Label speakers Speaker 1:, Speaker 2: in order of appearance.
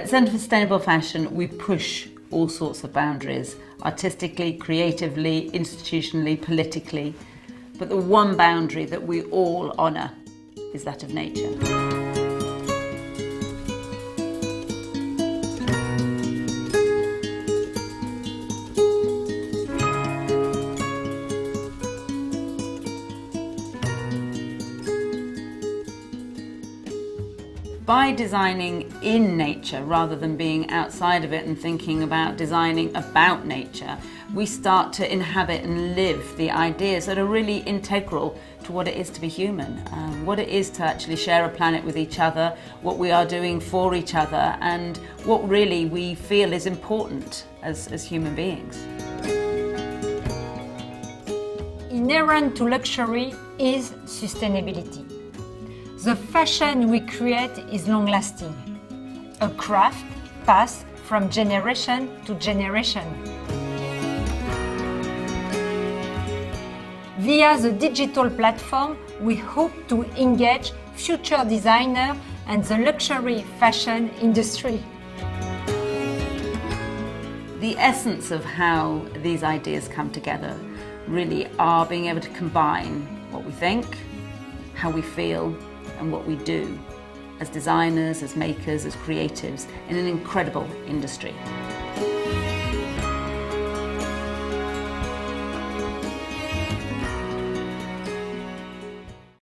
Speaker 1: At Centre for Sustainable Fashion, we push all sorts of boundaries, artistically, creatively, institutionally, politically. But the one boundary that we all honour is that of nature. By designing in nature rather than being outside of it and thinking about designing about nature, we start to inhabit and live the ideas that are really integral to what it is to be human, what it is to actually share a planet with each other, what we are doing for each other, and what really we feel is important as human beings.
Speaker 2: Inherent to luxury is sustainability. The fashion we create is long-lasting. A craft passed from generation to generation. Via the digital platform, we hope to engage future designers and the luxury fashion industry.
Speaker 1: The essence of how these ideas come together really are being able to combine what we think, how we feel, and what we do as designers, as makers, as creatives in an incredible industry.